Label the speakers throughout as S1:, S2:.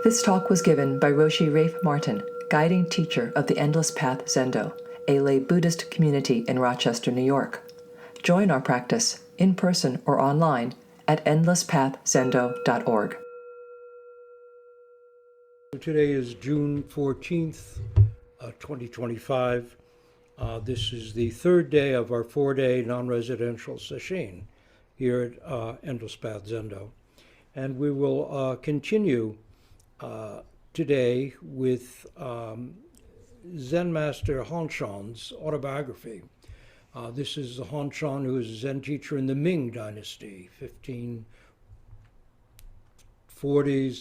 S1: This talk was given by Roshi Martin, guiding teacher of the Endless Path Zendo, a lay Buddhist community in Rochester, New York. Join our practice, in person or online, at endlesspathzendo.org.
S2: Today is June 14th, 2025. This is the third day of our 4-day non-residential session here at Endless Path Zendo. And we will continue today with Zen Master Hanshan's autobiography. This is the Hanshan who was a Zen teacher in the Ming Dynasty, 1540s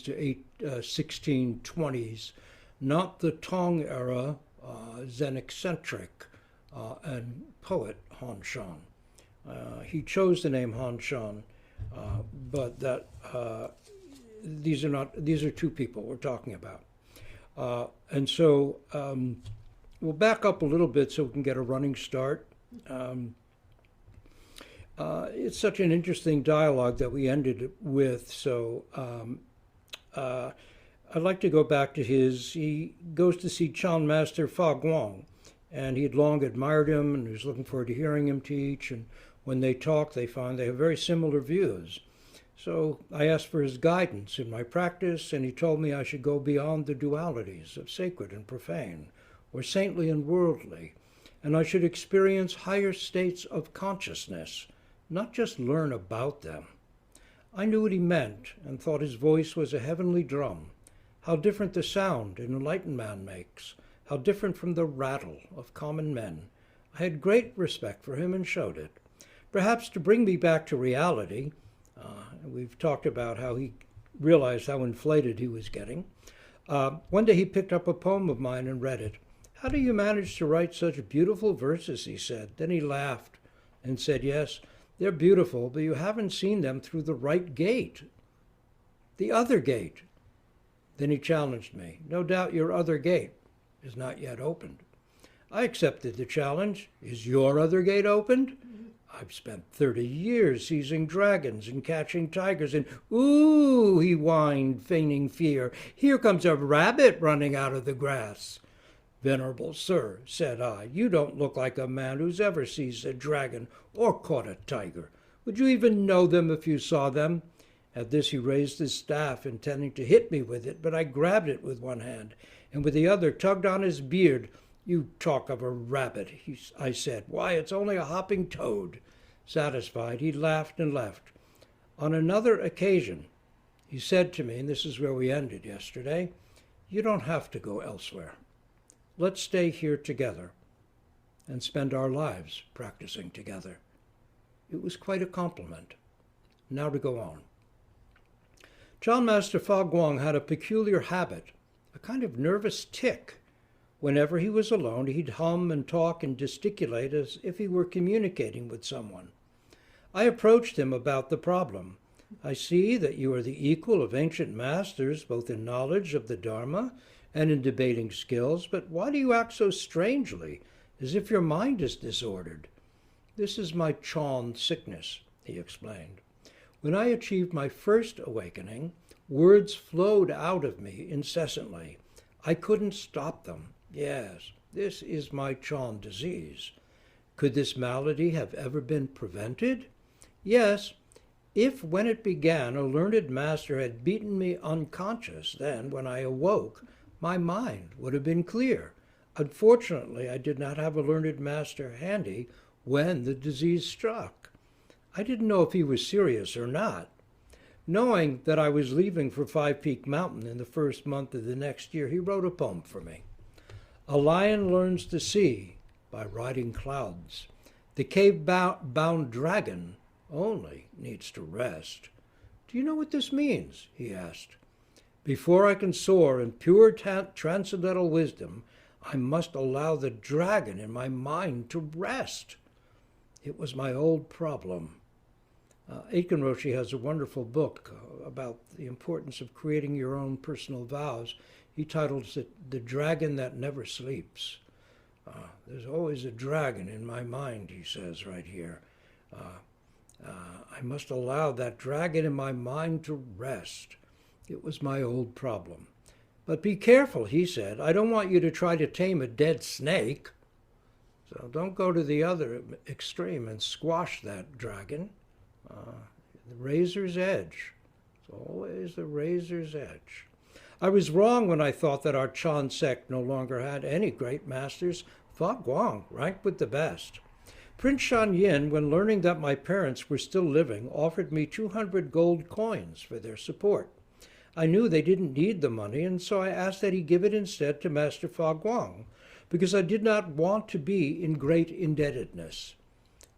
S2: to 1620s, not the Tang era Zen eccentric and poet Hanshan. He chose the name Hanshan, but that these are two people we're talking about. And so we'll back up a little bit so we can get a running start. It's such an interesting dialogue that we ended with, so I'd like to go back to he goes to see Chan Master Fa Guang, and he had long admired him and was looking forward to hearing him teach, and when they talk, they find they have very similar views. So I asked for his guidance in my practice, and he told me I should go beyond the dualities of sacred and profane, or saintly and worldly, and I should experience higher states of consciousness, not just learn about them. I knew what he meant, and thought his voice was a heavenly drum. How different the sound an enlightened man makes, how different from the rattle of common men. I had great respect for him and showed it. Perhaps to bring me back to reality, we've talked about how he realized how inflated he was getting. One day he picked up a poem of mine and read it. "How do you manage to write such beautiful verses?" he said. Then he laughed and said, "Yes, they're beautiful, but you haven't seen them through the right gate, the other gate." Then he challenged me. "No doubt your other gate is not yet opened." I accepted the challenge. "Is your other gate opened?" "I've spent 30 years seizing dragons and catching tigers, and ooh," he whined, feigning fear, "here comes a rabbit running out of the grass." "Venerable sir," said I, "you don't look like a man who's ever seized a dragon or caught a tiger. Would you even know them if you saw them?" At this he raised his staff, intending to hit me with it, but I grabbed it with one hand, and with the other tugged on his beard. "You talk of a rabbit," I said. "Why, it's only a hopping toad." Satisfied, he laughed and left. On another occasion, he said to me, and this is where we ended yesterday, "You don't have to go elsewhere. Let's stay here together and spend our lives practicing together." It was quite a compliment. Now to go on. Chan Master Fa Guang had a peculiar habit, a kind of nervous tic. Whenever he was alone, he'd hum and talk and gesticulate as if he were communicating with someone. I approached him about the problem. "I see that you are the equal of ancient masters, both in knowledge of the Dharma and in debating skills, but why do you act so strangely, as if your mind is disordered?" "This is my Chan sickness," he explained. "When I achieved my first awakening, words flowed out of me incessantly. I couldn't stop them. Yes, this is my Chan disease. Could this malady have ever been prevented? Yes, if when it began a learned master had beaten me unconscious, then when I awoke, my mind would have been clear. Unfortunately, I did not have a learned master handy when the disease struck. I didn't know if he was serious or not. Knowing that I was leaving for Five Peak Mountain in the first month of the next year, he wrote a poem for me. A lion learns to see by riding clouds. The cave-bound dragon only needs to rest. Do you know what this means?" he asked. "Before I can soar in pure transcendental wisdom, I must allow the dragon in my mind to rest." It was my old problem. Aitken Roshi has a wonderful book about the importance of creating your own personal vows. He titles it "The Dragon That Never Sleeps." There's always a dragon in my mind, he says right here. I must allow that dragon in my mind to rest. It was my old problem. But be careful, he said. I don't want you to try to tame a dead snake. So don't go to the other extreme and squash that dragon. The razor's edge. It's always the razor's edge. I was wrong when I thought that our Chan sect no longer had any great masters. Fa Guang ranked with the best. Prince Shan Yin, when learning that my parents were still living, offered me 200 gold coins for their support. I knew they didn't need the money, and so I asked that he give it instead to Master Fa Guang, because I did not want to be in great indebtedness.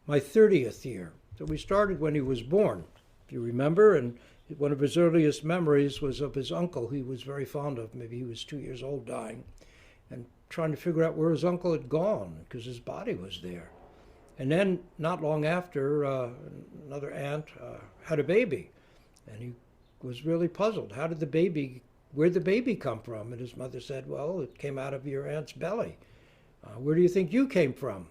S2: My 30th year. So we started when he was born, if you remember, and one of his earliest memories was of his uncle he was very fond of. Maybe he was 2 years old, dying, and trying to figure out where his uncle had gone, because his body was there. And then, not long after, another aunt had a baby, and he was really puzzled. Where'd the baby come from? And his mother said, well, it came out of your aunt's belly. Where do you think you came from?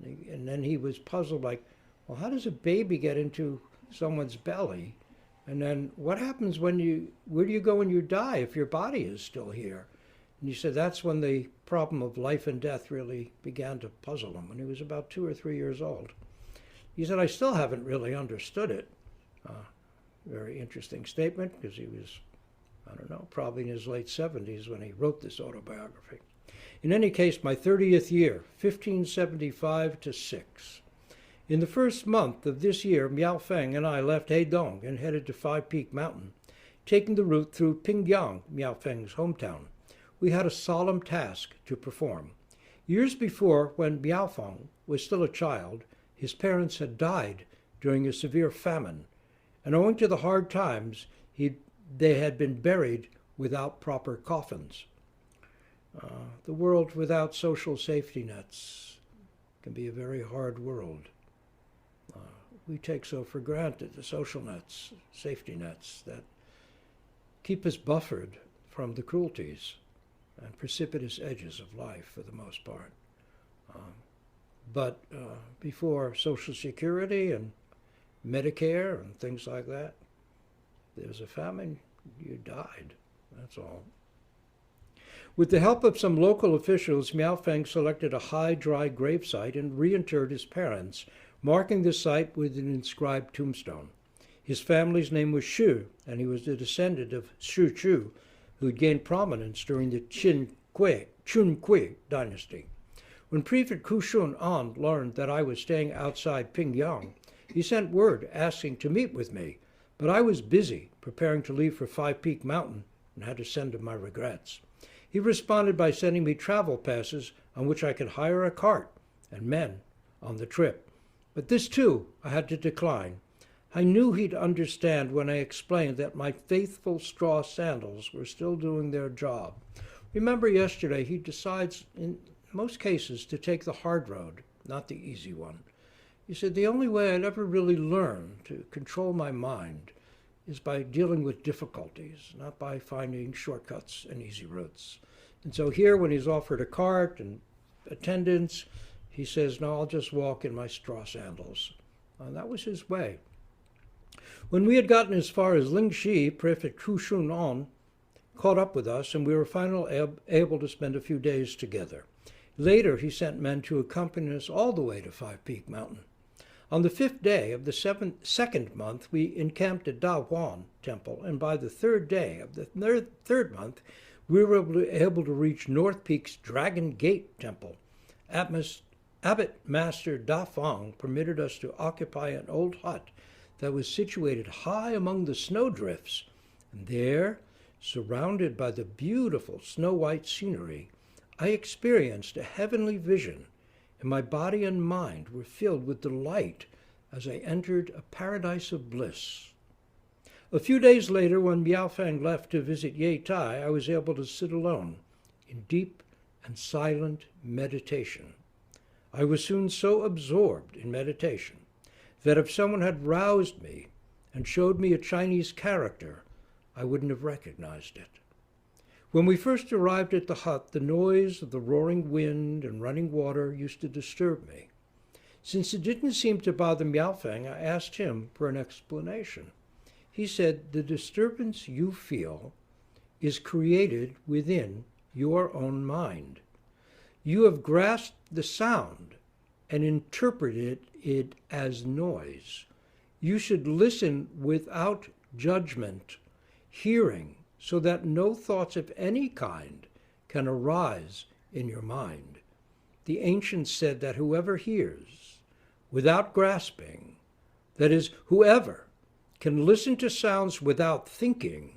S2: And then he was puzzled, like, well, how does a baby get into someone's belly? And then what happens where do you go when you die if your body is still here? And he said that's when the problem of life and death really began to puzzle him, when he was about 2 or 3 years old. He said, I still haven't really understood it. Very interesting statement, because he was, I don't know, probably in his late 70s when he wrote this autobiography. In any case, my 30th year, 1575 to 6. In the first month of this year, Miao Feng and I left Heidong and headed to Five Peak Mountain, taking the route through Pingyang, Miao Feng's hometown. We had a solemn task to perform. Years before, when Miao Feng was still a child, his parents had died during a severe famine, and owing to the hard times, they had been buried without proper coffins. The world without social safety nets can be a very hard world. We take so for granted the social nets, safety nets that keep us buffered from the cruelties and precipitous edges of life for the most part. But before Social Security and Medicare and things like that, there's a famine, you died, that's all. With the help of some local officials, Miao Feng selected a high, dry gravesite and reinterred his parents, marking the site with an inscribed tombstone. His family's name was Hsu, and he was the descendant of Hsu Chu, who had gained prominence during the Chun Kui dynasty. When Prefect Hsu Yun learned that I was staying outside Pingyang, he sent word asking to meet with me, but I was busy preparing to leave for Five Peak Mountain and had to send him my regrets. He responded by sending me travel passes on which I could hire a cart and men on the trip. But this, too, I had to decline. I knew he'd understand when I explained that my faithful straw sandals were still doing their job. Remember yesterday, he decides, in most cases, to take the hard road, not the easy one. He said, the only way I'd ever really learn to control my mind is by dealing with difficulties, not by finding shortcuts and easy routes. And so here, when he's offered a cart and attendance, he says, no, I'll just walk in my straw sandals. And that was his way. When we had gotten as far as Lingxi, Prefect Hsu Yun caught up with us, and we were finally able to spend a few days together. Later, he sent men to accompany us all the way to Five Peak Mountain. On the 5th day of the second month, we encamped at Da Huan Temple, and by the 3rd day of the third month, we were able to reach North Peak's Dragon Gate Temple. Abbot Master Da Fang permitted us to occupy an old hut that was situated high among the snowdrifts, and there, surrounded by the beautiful snow-white scenery, I experienced a heavenly vision, and my body and mind were filled with delight as I entered a paradise of bliss. A few days later, when Miao Feng left to visit Ye Tai, I was able to sit alone in deep and silent meditation. I was soon so absorbed in meditation that if someone had roused me and showed me a Chinese character, I wouldn't have recognized it. When we first arrived at the hut, the noise of the roaring wind and running water used to disturb me. Since it didn't seem to bother Miao Feng, I asked him for an explanation. He said, the disturbance you feel is created within your own mind. You have grasped the sound and interpreted it as noise. You should listen without judgment, hearing, so that no thoughts of any kind can arise in your mind. The ancients said that whoever hears without grasping, that is, whoever can listen to sounds without thinking,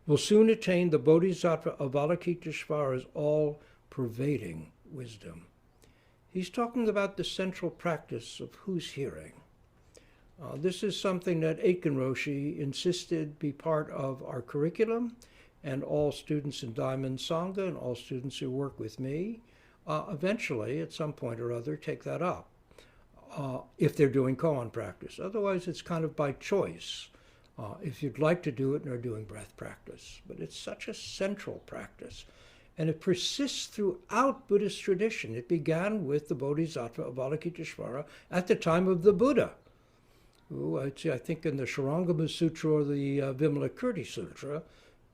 S2: will soon attain the Bodhisattva Avalokiteshvara's all-pervading wisdom. He's talking about the central practice of who's hearing. This is something that Aitken Roshi insisted be part of our curriculum, and all students in Diamond Sangha and all students who work with me eventually, at some point or other, take that up if they're doing koan practice. Otherwise, it's kind of by choice if you'd like to do it and are doing breath practice. But it's such a central practice, and it persists throughout Buddhist tradition. It began with the Bodhisattva Avalokiteshvara at the time of the Buddha, who I think in the Shurangama Sutra or the Vimalakirti Sutra,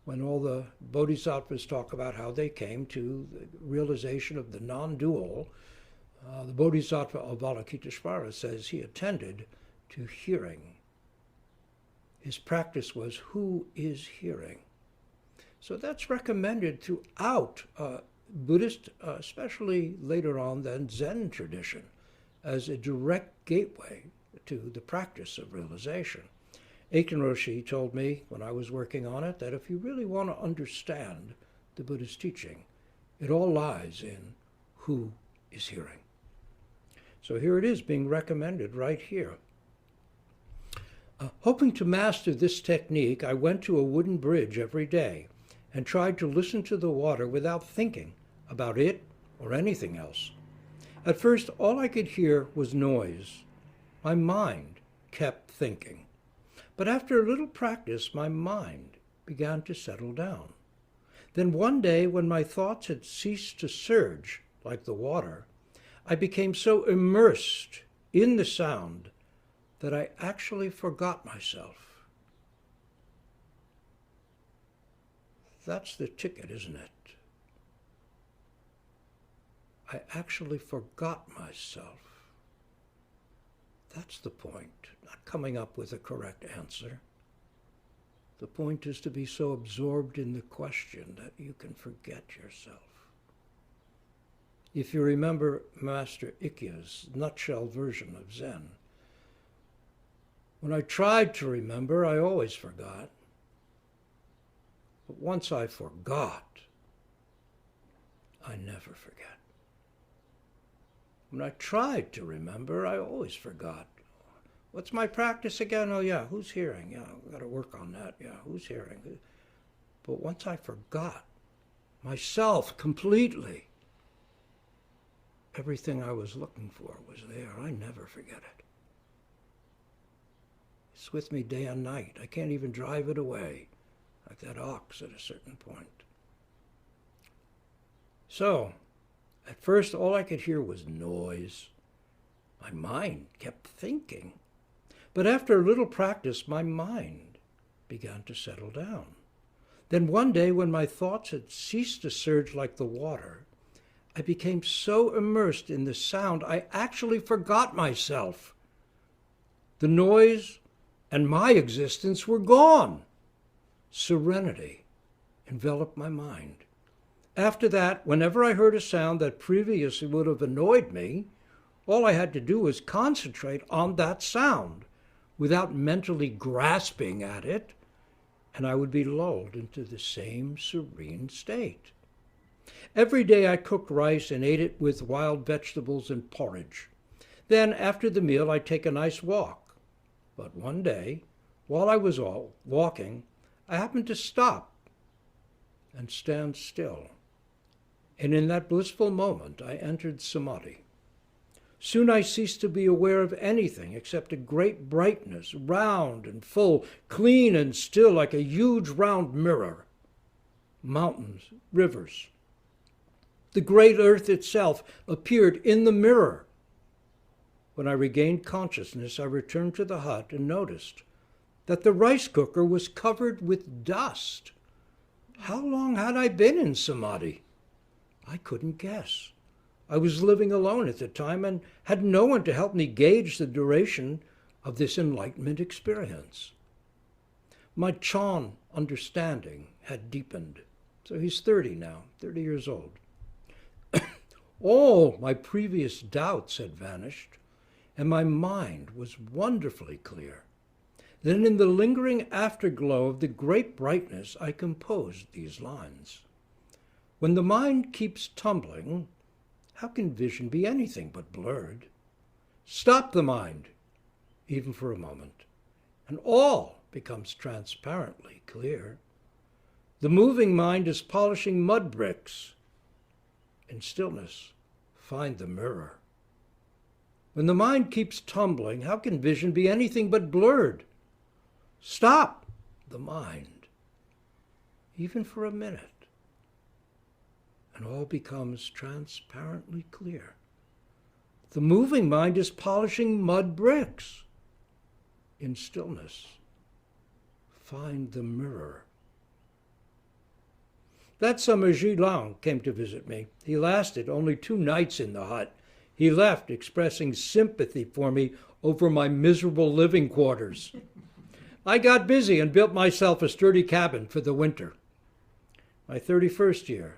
S2: when all the bodhisattvas talk about how they came to the realization of the non-dual, the Bodhisattva Avalokiteshvara says he attended to hearing. His practice was, who is hearing? So that's recommended throughout Buddhist, especially later on than Zen tradition, as a direct gateway to the practice of realization. Aitken Roshi told me when I was working on it that if you really want to understand the Buddhist teaching, it all lies in who is hearing. So here it is being recommended right here. Hoping to master this technique, I went to a wooden bridge every day and tried to listen to the water without thinking about it or anything else. At first, all I could hear was noise. My mind kept thinking. But after a little practice, my mind began to settle down. Then one day, when my thoughts had ceased to surge like the water, I became so immersed in the sound that I actually forgot myself. That's the ticket, isn't it? I actually forgot myself. That's the point, not coming up with a correct answer. The point is to be so absorbed in the question that you can forget yourself. If you remember Master Ikkya's nutshell version of Zen, when I tried to remember, I always forgot. But once I forgot, I never forget. When I tried to remember, I always forgot. What's my practice again? Oh yeah, who's hearing? Yeah, I've got to work on that. Yeah, who's hearing? But once I forgot myself completely, everything I was looking for was there. I never forget it. It's with me day and night. I can't even drive it away, like that ox at a certain point. So, at first, all I could hear was noise. My mind kept thinking. But after a little practice, my mind began to settle down. Then one day, when my thoughts had ceased to surge like the water, I became so immersed in the sound, I actually forgot myself. The noise and my existence were gone. Serenity enveloped my mind. After that, whenever I heard a sound that previously would have annoyed me, all I had to do was concentrate on that sound without mentally grasping at it, and I would be lulled into the same serene state. Every day I cooked rice and ate it with wild vegetables and porridge. Then, after the meal, I'd take a nice walk. But one day, while I was walking, I happened to stop and stand still. And in that blissful moment, I entered samadhi. Soon I ceased to be aware of anything except a great brightness, round and full, clean and still, like a huge round mirror. Mountains, rivers. The great earth itself appeared in the mirror. When I regained consciousness, I returned to the hut and noticed that the rice cooker was covered with dust. How long had I been in samadhi? I couldn't guess. I was living alone at the time and had no one to help me gauge the duration of this enlightenment experience. My Chan understanding had deepened. So he's 30 now, 30 years old. All my previous doubts had vanished, and my mind was wonderfully clear. Then in the lingering afterglow of the great brightness, I composed these lines. When the mind keeps tumbling, how can vision be anything but blurred? Stop the mind, even for a moment, and all becomes transparently clear. The moving mind is polishing mud bricks. In stillness, find the mirror. When the mind keeps tumbling, how can vision be anything but blurred? Stop the mind, even for a minute, and all becomes transparently clear. The moving mind is polishing mud bricks. In stillness, find the mirror. That summer, Zhi Lang came to visit me. He lasted only 2 nights in the hut. He left expressing sympathy for me over my miserable living quarters. I got busy and built myself a sturdy cabin for the winter. My 31st year,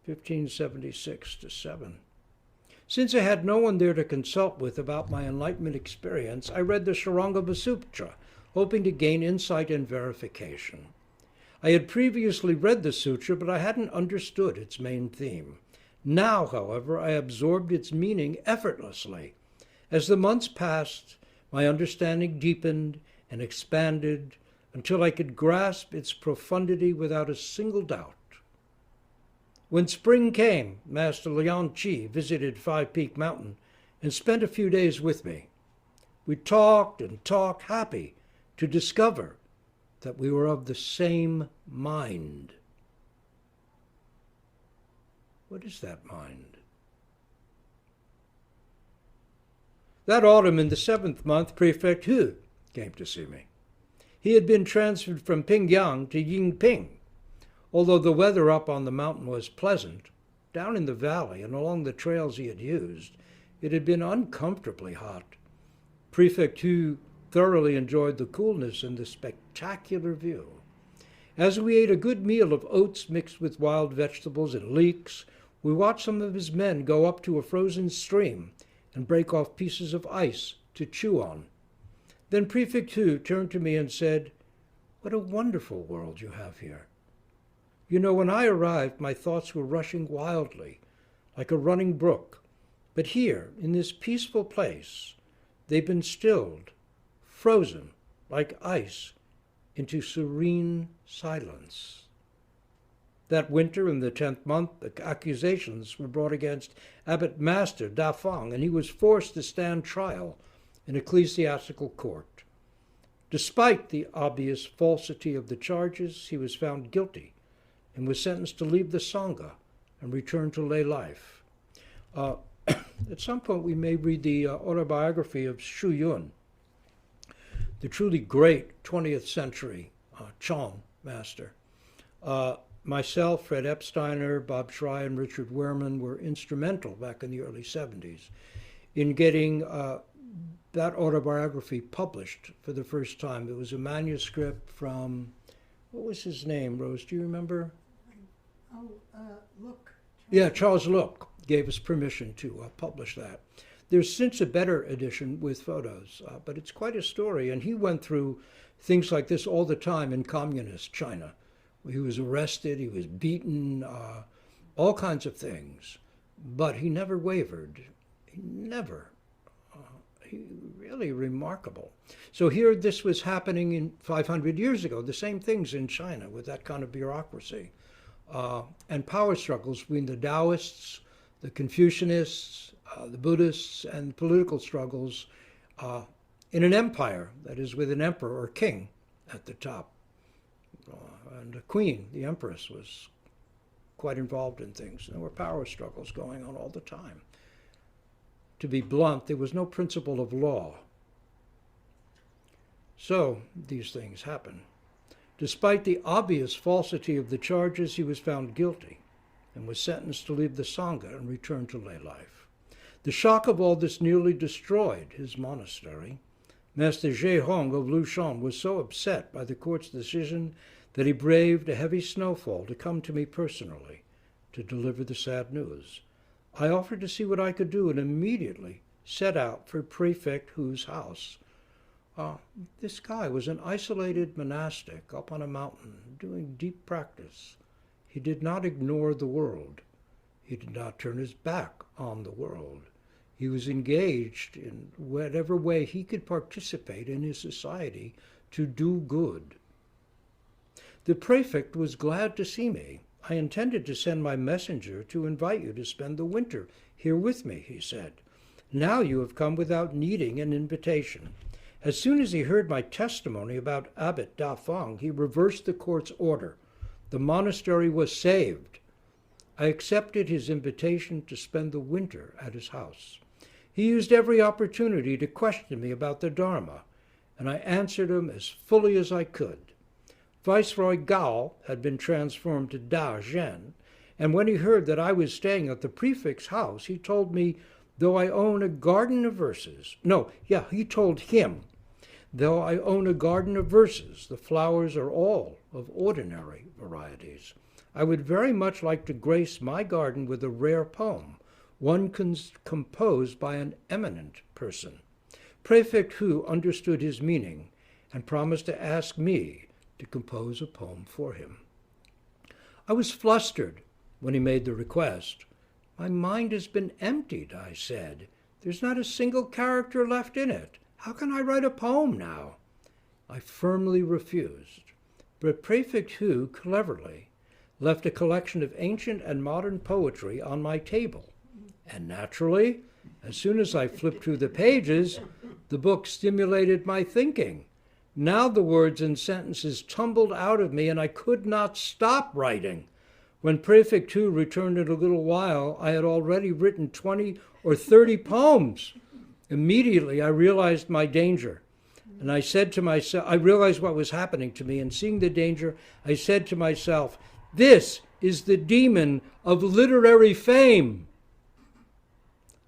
S2: 1576-7. Since I had no one there to consult with about my enlightenment experience, I read the Shurangama Sutra, hoping to gain insight and verification. I had previously read the sutra, but I hadn't understood its main theme. Now, however, I absorbed its meaning effortlessly. As the months passed, my understanding deepened and expanded until I could grasp its profundity without a single doubt. When spring came, Master Liang Qi visited Five Peak Mountain and spent a few days with me. We talked and talked, happy to discover that we were of the same mind. What is that mind? That autumn, in the 7th month, Prefect Hsu came to see me. He had been transferred from Pingyang to Yingping. Although the weather up on the mountain was pleasant, down in the valley and along the trails he had used, it had been uncomfortably hot. Prefect Hsu thoroughly enjoyed the coolness and the spectacular view. As we ate a good meal of oats mixed with wild vegetables and leeks, we watched some of his men go up to a frozen stream and break off pieces of ice to chew on. Then Prefect Hsu turned to me and said, "What a wonderful world you have here. You know, when I arrived, my thoughts were rushing wildly, like a running brook. But here, in this peaceful place, they've been stilled, frozen like ice into serene silence." That winter, in the 10th month, the accusations were brought against Abbot Master Da Fang, and he was forced to stand trial in ecclesiastical court. Despite the obvious falsity of the charges, he was found guilty and was sentenced to leave the Sangha and return to lay life. At some point, we may read the autobiography of Hsu Yun, the truly great 20th century Chan master. Myself, Fred Epsteiner, Bob Schrei, and Richard Wehrman were instrumental back in the early 70s in getting that autobiography published for the first time. It was a manuscript from, what was his name, Rose? Do you remember?
S3: Luk.
S2: Yeah, Charles Luk gave us permission to publish that. There's since a better edition with photos, but it's quite a story. And he went through things like this all the time in communist China. He was arrested, he was beaten, all kinds of things. But he never wavered. He never. He really remarkable. So here this was happening in 500 years ago, the same things in China with that kind of bureaucracy. And power struggles between the Taoists, the Confucianists, the Buddhists, and political struggles in an empire, that is, with an emperor or king at the top. And the queen, the empress, was quite involved in things. There were power struggles going on all the time. To be blunt, there was no principle of law. So these things happen. Despite the obvious falsity of the charges, he was found guilty and was sentenced to leave the Sangha and return to lay life. The shock of all this nearly destroyed his monastery. Master Zhehong of Lushan was so upset by the court's decision that he braved a heavy snowfall to come to me personally to deliver the sad news. I offered to see what I could do and immediately set out for Prefect Hu's house. This guy was an isolated monastic up on a mountain doing deep practice. He did not ignore the world. He did not turn his back on the world. He was engaged in whatever way he could participate in his society to do good. The prefect was glad to see me. I intended to send my messenger to invite you to spend the winter here with me, he said. Now you have come without needing an invitation. As soon as he heard my testimony about Abbot Da Feng, he reversed the court's order. The monastery was saved. I accepted his invitation to spend the winter at his house. He used every opportunity to question me about the Dharma, and I answered him as fully as I could. Viceroy Gao had been transformed to Da Zhen, and when he heard that I was staying at the prefect's house, he told me, though I own a garden of verses, he told him, though I own a garden of verses, the flowers are all of ordinary varieties. I would very much like to grace my garden with a rare poem, one composed by an eminent person. Prefect Hu understood his meaning and promised to ask me to compose a poem for him. I was flustered when he made the request. My mind has been emptied, I said. There's not a single character left in it. How can I write a poem now? I firmly refused. But Prefect Hu cleverly left a collection of ancient and modern poetry on my table. And naturally, as soon as I flipped through the pages, the book stimulated my thinking. Now the words and sentences tumbled out of me, and I could not stop writing. When Prefect Hu returned in a little while, I had already written 20 or 30 poems. Immediately, I realized my danger. And I said to myself, I realized what was happening to me, and seeing the danger, I said to myself, this is the demon of literary fame.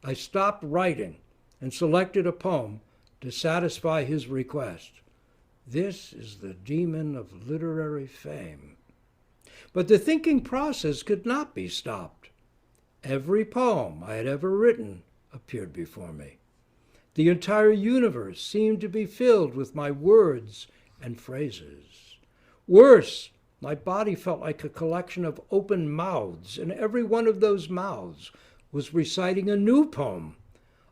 S2: I stopped writing and selected a poem to satisfy his request. This is the demon of literary fame. But the thinking process could not be stopped. Every poem I had ever written appeared before me. The entire universe seemed to be filled with my words and phrases. Worse, my body felt like a collection of open mouths, and every one of those mouths was reciting a new poem.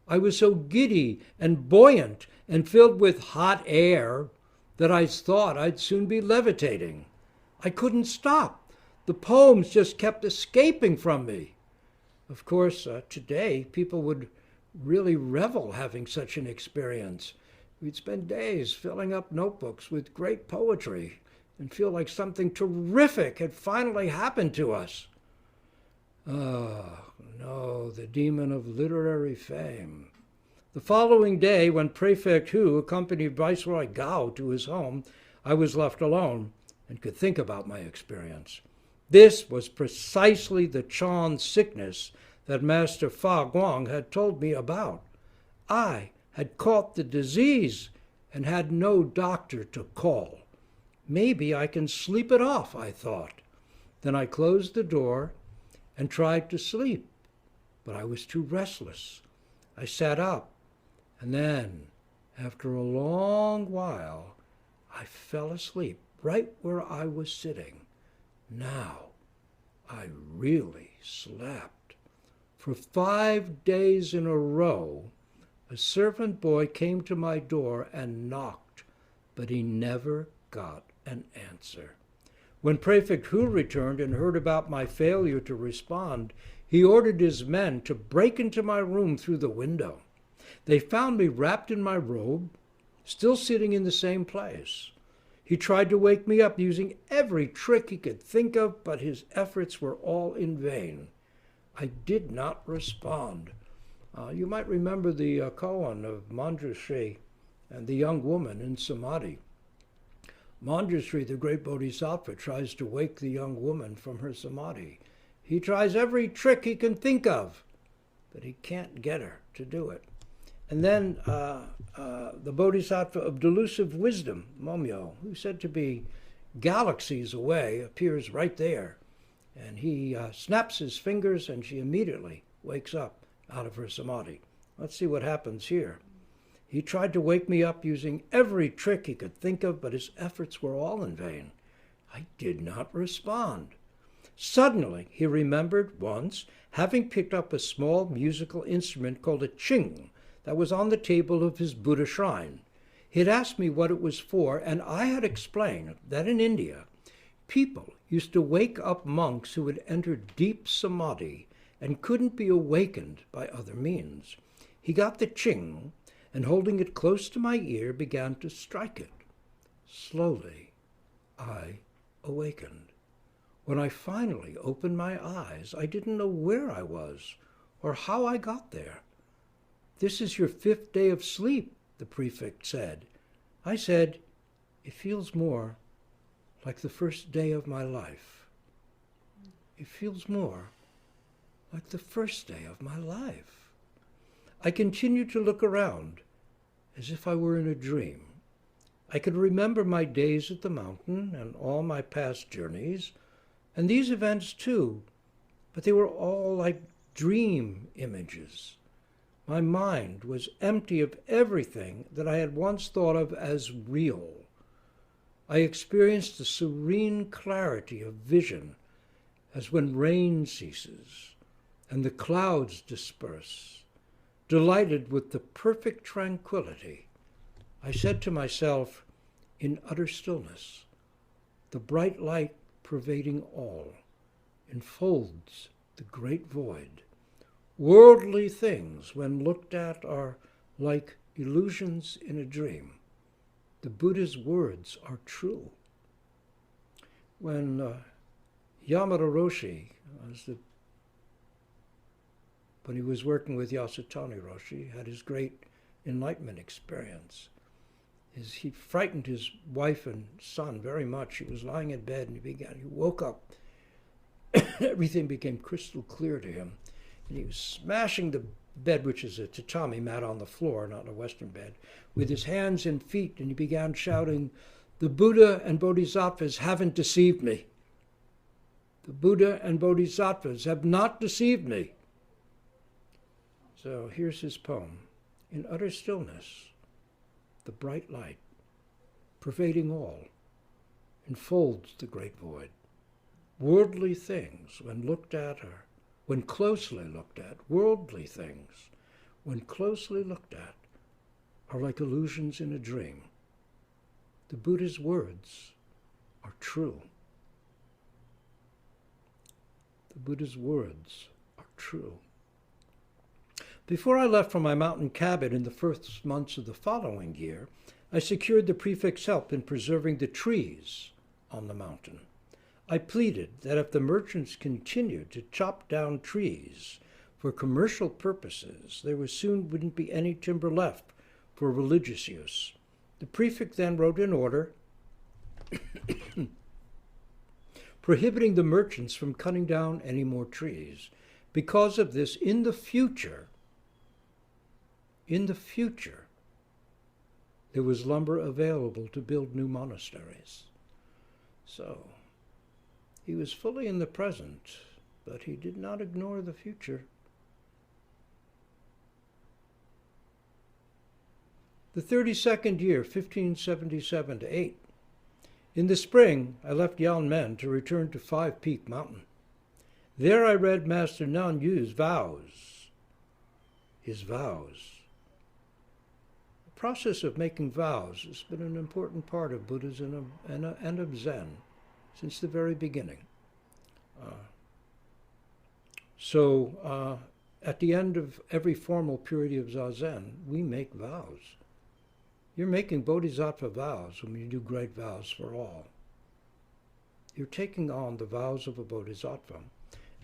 S2: I was so giddy and buoyant and filled with hot air that I thought I'd soon be levitating. I couldn't stop. The poems just kept escaping from me. Of course, today people would really revel having such an experience. We'd spend days filling up notebooks with great poetry and feel like something terrific had finally happened to us. No, the demon of literary fame. The following day, when Prefect Hu accompanied Viceroy Gao to his home, I was left alone and could think about my experience. This was precisely the Chan sickness that Master Fa Guang had told me about. I had caught the disease and had no doctor to call. Maybe I can sleep it off, I thought. Then I closed the door and tried to sleep, but I was too restless. I sat up, and then, after a long while, I fell asleep right where I was sitting. Now, I really slept. For 5 days in a row, a servant boy came to my door and knocked, but he never got an answer. When Prefect Hu returned and heard about my failure to respond, he ordered his men to break into my room through the window. They found me wrapped in my robe, still sitting in the same place. He tried to wake me up using every trick he could think of, but his efforts were all in vain. I did not respond. You might remember the koan of Manjushri and the young woman in Samadhi. Manjushri, the great bodhisattva, tries to wake the young woman from her samadhi. He tries every trick he can think of, but he can't get her to do it. And then the bodhisattva of delusive wisdom, Momyo, who's said to be galaxies away, appears right there. And he snaps his fingers and she immediately wakes up out of her samadhi. Let's see what happens here. He tried to wake me up using every trick he could think of, but his efforts were all in vain. I did not respond. Suddenly, he remembered once having picked up a small musical instrument called a ching that was on the table of his Buddha shrine. He had asked me what it was for, and I had explained that in India, people used to wake up monks who had entered deep samadhi and couldn't be awakened by other means. He got the ching, and holding it close to my ear, began to strike it. Slowly, I awakened. When I finally opened my eyes, I didn't know where I was or how I got there. "This is your 5th day of sleep," the prefect said. I said, "It feels more like the first day of my life." It feels more like the first day of my life. I continued to look around as if I were in a dream. I could remember my days at the mountain and all my past journeys, and these events too, but they were all like dream images. My mind was empty of everything that I had once thought of as real. I experienced the serene clarity of vision as when rain ceases and the clouds disperse. Delighted with the perfect tranquility, I said to myself, in utter stillness, the bright light pervading all enfolds the great void. Worldly things, when looked at, are like illusions in a dream. The Buddha's words are true. When Yamada Roshi, when he was working with Yasutani Roshi, had his great enlightenment experience. He frightened his wife and son very much. He was lying in bed and he woke up. Everything became crystal clear to him. And he was smashing the bed, which is a tatami mat on the floor, not a Western bed, with his hands and feet, and he began shouting, "The Buddha and Bodhisattvas haven't deceived me. The Buddha and Bodhisattvas have not deceived me." So here's his poem. In utter stillness, the bright light, pervading all, enfolds the great void. Worldly things, when looked at, or when closely looked at, worldly things, when closely looked at, are like illusions in a dream. The Buddha's words are true. The Buddha's words are true. Before I left for my mountain cabin in the first months of the following year, I secured the prefect's help in preserving the trees on the mountain. I pleaded that if the merchants continued to chop down trees for commercial purposes, there soon wouldn't be any timber left for religious use. The prefect then wrote an order prohibiting the merchants from cutting down any more trees. Because of this, in the future, there was lumber available to build new monasteries. So, he was fully in the present, but he did not ignore the future. The 32nd year, 1577 to 8. In the spring, I left Yanmen to return to Five Peak Mountain. There I read Master Nan Yu's vows. His vows. The process of making vows has been an important part of Buddhism and of Zen since the very beginning. At the end of every formal period of Zazen, we make vows. You're making bodhisattva vows when you do great vows for all. You're taking on the vows of a bodhisattva.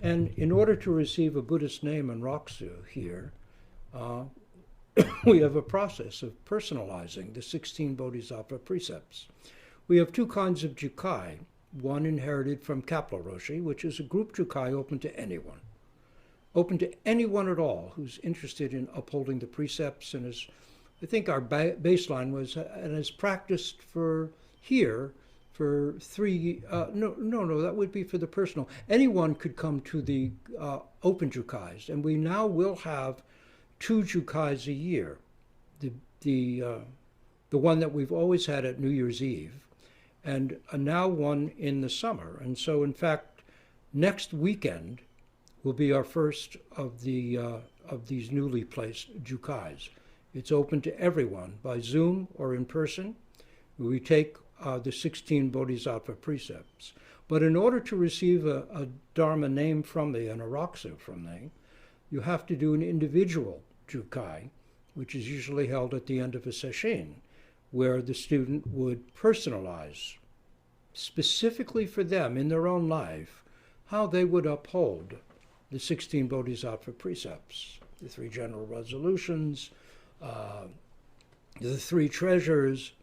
S2: And in order to receive a Buddhist name and Rokksu here, we have a process of personalizing the 16 bodhisattva precepts. We have two kinds of jukai. One inherited from Kapla Roshi, which is a group jukai open to anyone. Open to anyone at all who's interested in upholding the precepts and is, I think our baseline was, and is practiced for here for that would be for the personal. Anyone could come to the open jukais, and we now will have 2 jukais a year. The one that we've always had at New Year's Eve, and now one in the summer. And so, in fact, next weekend will be our first of these newly placed jukais. It's open to everyone by Zoom or in person. We take the 16 Bodhisattva precepts. But in order to receive a Dharma name from me and a Raksu from me, you have to do an individual jukai, which is usually held at the end of a sesshin, where the student would personalize, specifically for them in their own life, how they would uphold the 16 Bodhisattva precepts, the 3 general resolutions, the 3 treasures,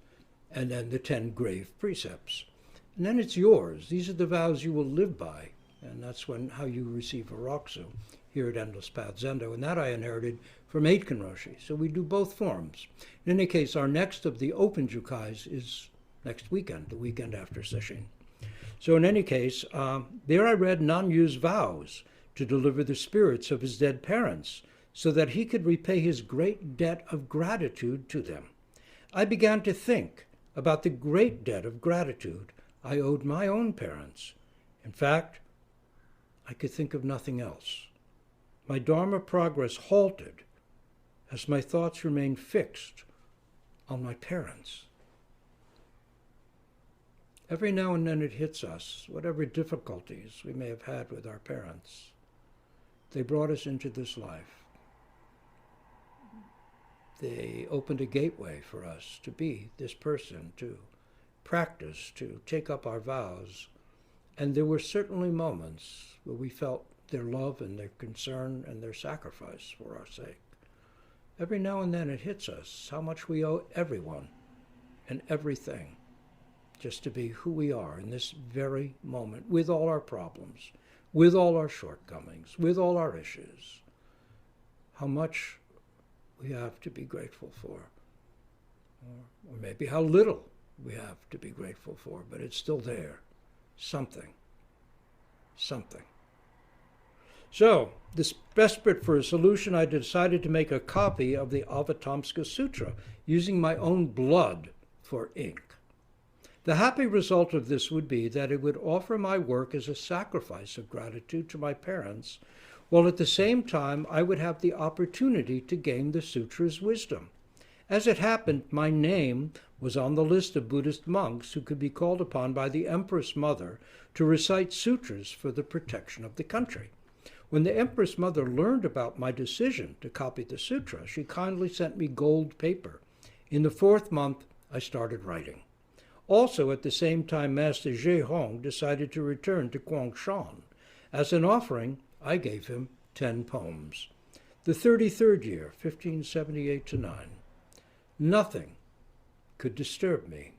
S2: and then the 10 grave precepts. And then it's yours. These are the vows you will live by, and that's how you receive a Raksu here at Endless Path Zendo, and that I inherited from Aitken Roshi. So we do both forms. In any case, our next of the open jukais is next weekend, the weekend after sesshin. So in any case, there I read Nanyu's vows to deliver the spirits of his dead parents so that he could repay his great debt of gratitude to them. I began to think about the great debt of gratitude I owed my own parents. In fact, I could think of nothing else. My Dharma progress halted as my thoughts remained fixed on my parents. Every now and then it hits us, whatever difficulties we may have had with our parents. They brought us into this life. They opened a gateway for us to be this person, to practice, to take up our vows. And there were certainly moments where we felt their love and their concern and their sacrifice for our sake. Every now and then it hits us how much we owe everyone and everything just to be who we are in this very moment, with all our problems, with all our shortcomings, with all our issues. How much we have to be grateful for, or maybe how little we have to be grateful for, but it's still there. Something. So, desperate for a solution, I decided to make a copy of the Avatamsaka Sutra, using my own blood for ink. The happy result of this would be that it would offer my work as a sacrifice of gratitude to my parents, while at the same time I would have the opportunity to gain the sutra's wisdom. As it happened, my name was on the list of Buddhist monks who could be called upon by the Empress Mother to recite sutras for the protection of the country. When the Empress Mother learned about my decision to copy the sutra, she kindly sent me gold paper. In the 4th month, I started writing. Also, at the same time, Master Zhehong decided to return to Guangshan. As an offering, I gave him 10 poems. The 33rd year, 1578-9. Nothing could disturb me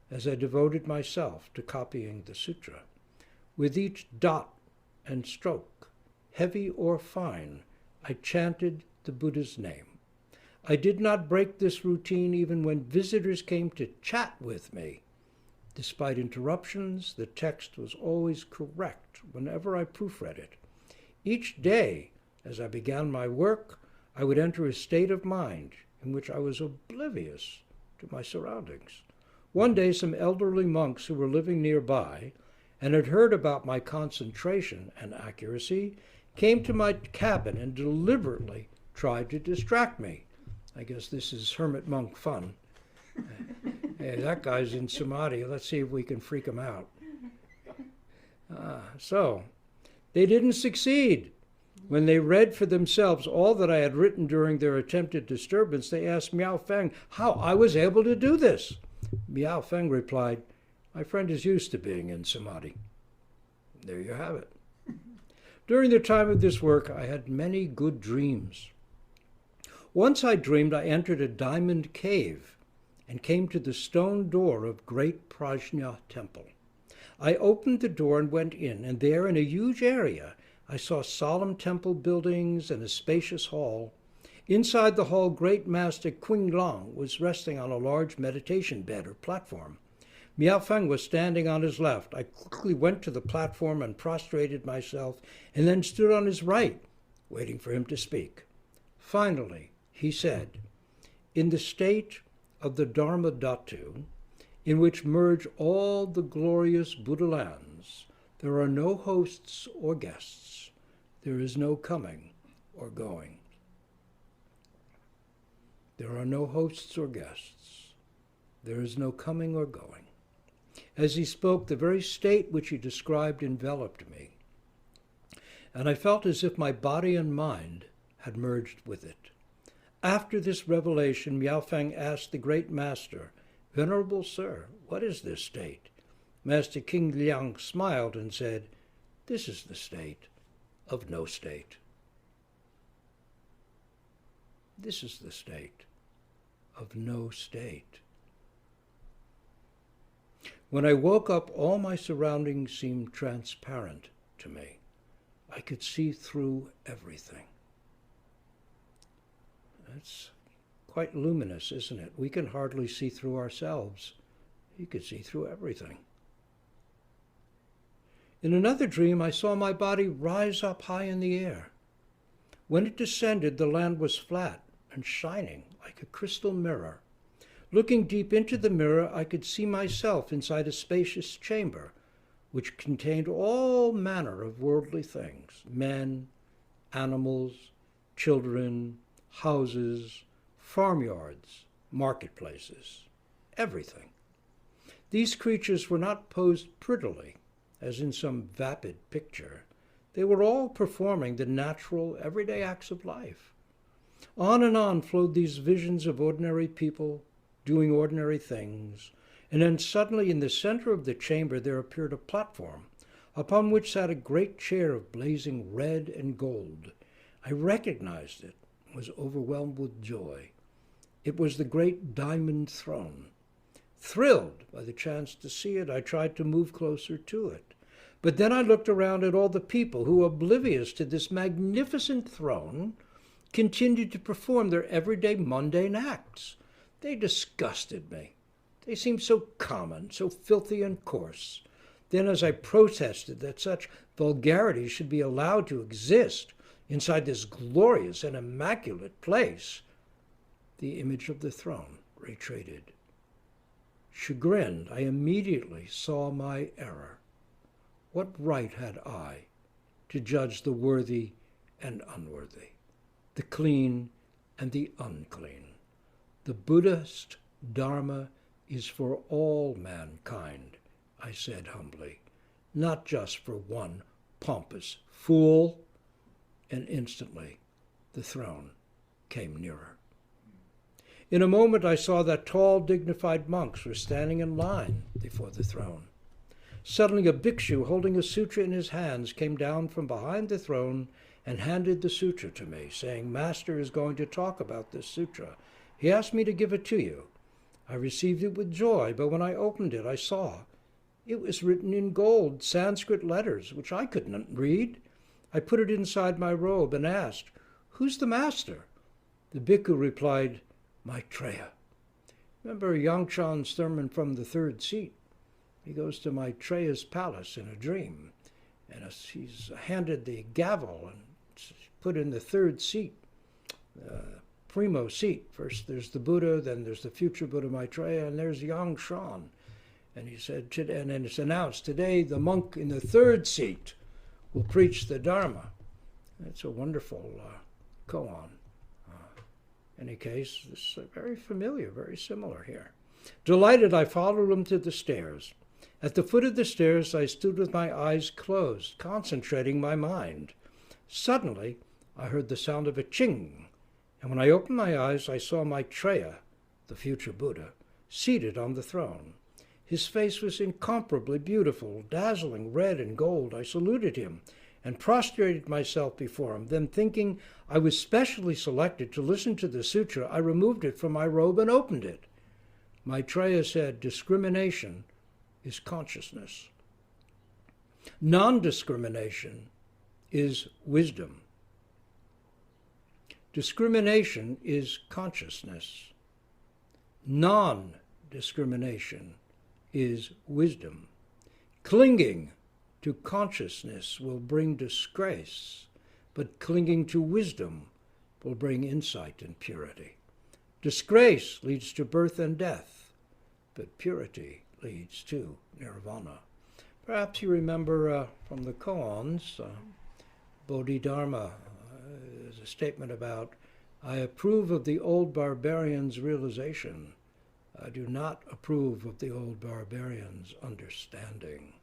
S2: as I devoted myself to copying the sutra. With each dot and stroke, heavy or fine, I chanted the Buddha's name. I did not break this routine even when visitors came to chat with me. Despite interruptions, the text was always correct whenever I proofread it. Each day, as I began my work, I would enter a state of mind in which I was oblivious to my surroundings. One day, some elderly monks who were living nearby and had heard about my concentration and accuracy came to my cabin and deliberately tried to distract me. I guess this is hermit monk fun. Hey, that guy's in samadhi. Let's see if we can freak him out. So, they didn't succeed. When they read for themselves all that I had written during their attempted disturbance, they asked Miao Feng how I was able to do this. Miao Feng replied, "My friend is used to being in samadhi." There you have it. During the time of this work, I had many good dreams. Once I dreamed I entered a diamond cave and came to the stone door of Great Prajna Temple. I opened the door and went in, and there in a huge area I saw solemn temple buildings and a spacious hall. Inside the hall, Great Master Qinglong was resting on a large meditation bed or platform. Miao Feng was standing on his left. I quickly went to the platform and prostrated myself, and then stood on his right, waiting for him to speak. Finally, he said, "In the state of the Dharma Dhatu, in which merge all the glorious Buddha lands, there are no hosts or guests. There is no coming or going." There are no hosts or guests. There is no coming or going. As he spoke, the very state which he described enveloped me, and I felt as if my body and mind had merged with it. After this revelation, Miao Feng asked the great master, "Venerable sir, what is this state?" Master King Liang smiled and said, "This is the state of no state." This is the state of no state. When I woke up, all my surroundings seemed transparent to me. I could see through everything. It's quite luminous, isn't it? We can hardly see through ourselves. He could see through everything. In another dream, I saw my body rise up high in the air. When it descended, the land was flat and shining like a crystal mirror. Looking deep into the mirror, I could see myself inside a spacious chamber, which contained all manner of worldly things: men, animals, children, houses, farmyards, marketplaces, everything. These creatures were not posed prettily, as in some vapid picture. They were all performing the natural, everyday acts of life. On and on flowed these visions of ordinary people doing ordinary things, and then suddenly in the center of the chamber there appeared a platform, upon which sat a great chair of blazing red and gold. I recognized it, and was overwhelmed with joy. It was the great diamond throne. Thrilled by the chance to see it, I tried to move closer to it. But then I looked around at all the people who, oblivious to this magnificent throne, continued to perform their everyday mundane acts. They disgusted me. They seemed so common, so filthy and coarse. Then, as I protested that such vulgarity should be allowed to exist inside this glorious and immaculate place, the image of the throne retreated. Chagrined, I immediately saw my error. What right had I to judge the worthy and unworthy, the clean and the unclean? The Buddhist Dharma is for all mankind, I said humbly, not just for one pompous fool. And instantly the throne came nearer. In a moment I saw that tall, dignified monks were standing in line before the throne. Suddenly a bhikshu holding a sutra in his hands came down from behind the throne and handed the sutra to me, saying, "Master is going to talk about this sutra. He asked me to give it to you." I received it with joy, but when I opened it, I saw it was written in gold, Sanskrit letters, which I could not read. I put it inside my robe and asked, "Who's the master?" The bhikkhu replied, "Maitreya." Remember Yangshan's sermon from the third seat? He goes to Maitreya's palace in a dream, and he's handed the gavel and put in the third seat, primo seat. First there's the Buddha, then there's the future Buddha Maitreya, and there's Yangshan. And he said, and then it's announced, today the monk in the third seat will preach the Dharma. It's a wonderful koan. Any case, it's very familiar, very similar here. Delighted, I followed him to the stairs. At the foot of the stairs, I stood with my eyes closed, concentrating my mind. Suddenly, I heard the sound of a ching, and when I opened my eyes, I saw Maitreya, the future Buddha, seated on the throne. His face was incomparably beautiful, dazzling red and gold. I saluted him and prostrated myself before him. Then, thinking I was specially selected to listen to the sutra, I removed it from my robe and opened it. Maitreya said, discrimination is consciousness. Non-discrimination is wisdom. Discrimination is consciousness. Non-discrimination is wisdom. Clinging to consciousness will bring disgrace, but clinging to wisdom will bring insight and purity. Disgrace leads to birth and death, but purity leads to nirvana. Perhaps you remember from the koans, Bodhidharma, is a statement about, I approve of the old barbarian's realization. I do not approve of the old barbarian's understanding.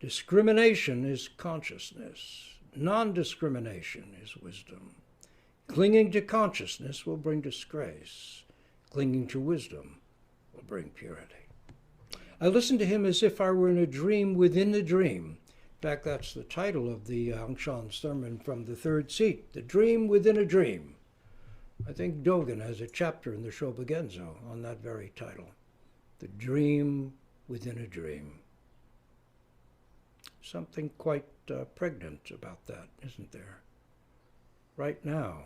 S2: Discrimination is consciousness. Non-discrimination is wisdom. Clinging to consciousness will bring disgrace. Clinging to wisdom will bring purity. I listened to him as if I were in a dream within a dream. In fact, that's the title of the Hanshan sermon from the third seat, The Dream Within a Dream. I think Dogen has a chapter in the Shobogenzo on that very title, The Dream Within a Dream. Something quite pregnant about that, isn't there? Right now,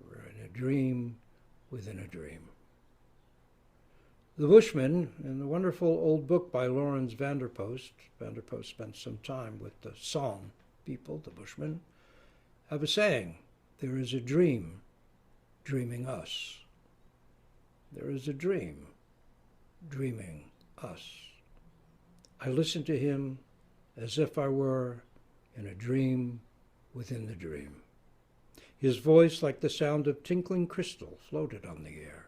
S2: we're in a dream within a dream. The Bushman, in the wonderful old book by Lawrence Vanderpost spent some time with the San people, the Bushmen, have a saying, there is a dream dreaming us. There is a dream dreaming us. I listened to him as if I were in a dream within the dream. His voice, like the sound of tinkling crystal, floated on the air.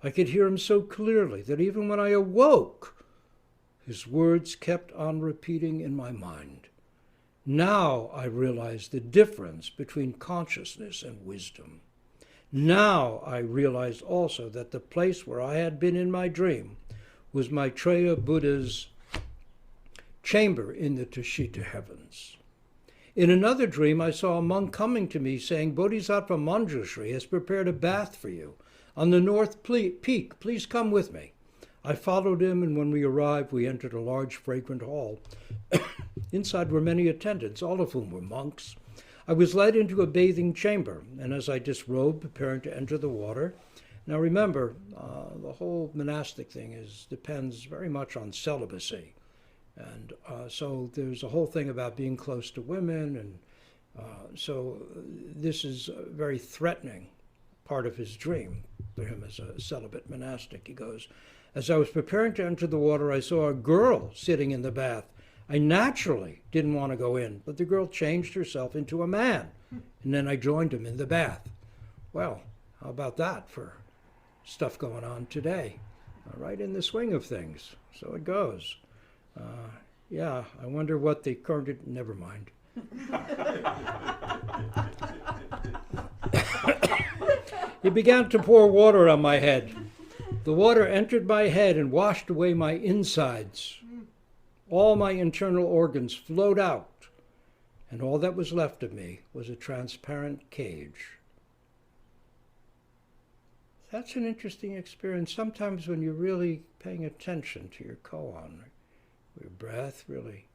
S2: I could hear him so clearly that even when I awoke, his words kept on repeating in my mind. Now I realized the difference between consciousness and wisdom. Now I realized also that the place where I had been in my dream was Maitreya Buddha's chamber in the Tushita heavens. In another dream, I saw a monk coming to me saying, Bodhisattva Manjushri has prepared a bath for you on the north peak. Please come with me. I followed him, and when we arrived, we entered a large, fragrant hall. Inside were many attendants, all of whom were monks. I was led into a bathing chamber, and as I disrobed, preparing to enter the water. Now remember, the whole monastic thing depends very much on celibacy. And so there's a whole thing about being close to women, and so this is a very threatening part of his dream for him as a celibate monastic. He goes, as I was preparing to enter the water, I saw a girl sitting in the bath. I naturally didn't want to go in, but the girl changed herself into a man, and then I joined him in the bath. Well, how about that for stuff going on today? Right in the swing of things. So it goes. Yeah, I wonder what the current... Never mind. He began to pour water on my head. The water entered my head and washed away my insides. All my internal organs flowed out, and all that was left of me was a transparent cage. That's an interesting experience. Sometimes when you're really paying attention to your koan, your breath, really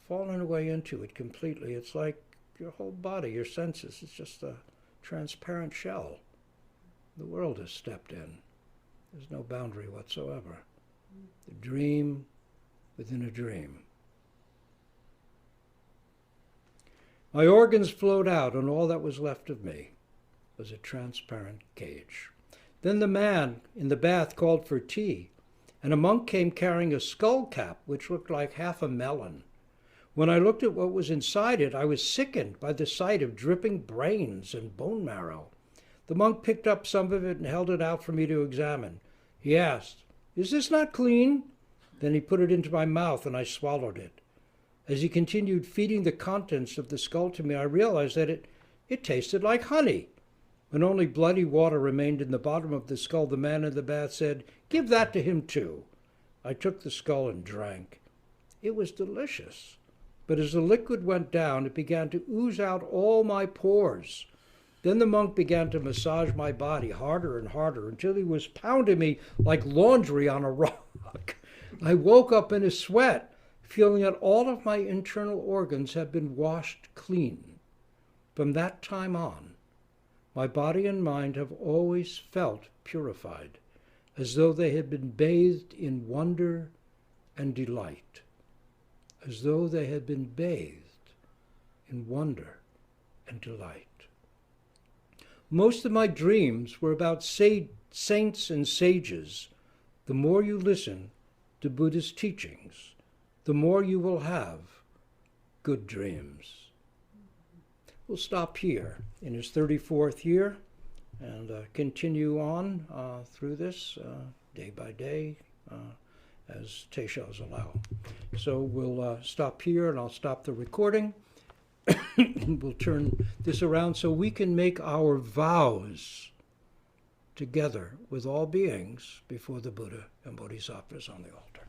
S2: falling away into it completely. It's like your whole body, your senses, it's just a transparent shell. The world has stepped in. There's no boundary whatsoever. The dream within a dream. My organs flowed out, and all that was left of me was a transparent cage. Then the man in the bath called for tea, and a monk came carrying a skull cap which looked like half a melon. When I looked at what was inside it, I was sickened by the sight of dripping brains and bone marrow. The monk picked up some of it and held it out for me to examine. He asked, "Is this not clean?" Then he put it into my mouth, and I swallowed it. As he continued feeding the contents of the skull to me, I realized that it tasted like honey. When only bloody water remained in the bottom of the skull, the man in the bath said, "Give that to him too." I took the skull and drank. It was delicious, but as the liquid went down, it began to ooze out all my pores. Then the monk began to massage my body harder and harder until he was pounding me like laundry on a rock. I woke up in a sweat, feeling that all of my internal organs had been washed clean. From that time on, my body and mind have always felt purified, as though they had been bathed in wonder and delight, as though they had been bathed in wonder and delight. Most of my dreams were about saints and sages. The more you listen to Buddhist teachings, the more you will have good dreams. We'll stop here in his 34th year and continue on through this day by day as Teishaos allow. So we'll stop here and I'll stop the recording. We'll turn this around so we can make our vows together with all beings before the Buddha and Bodhisattvas on the altar.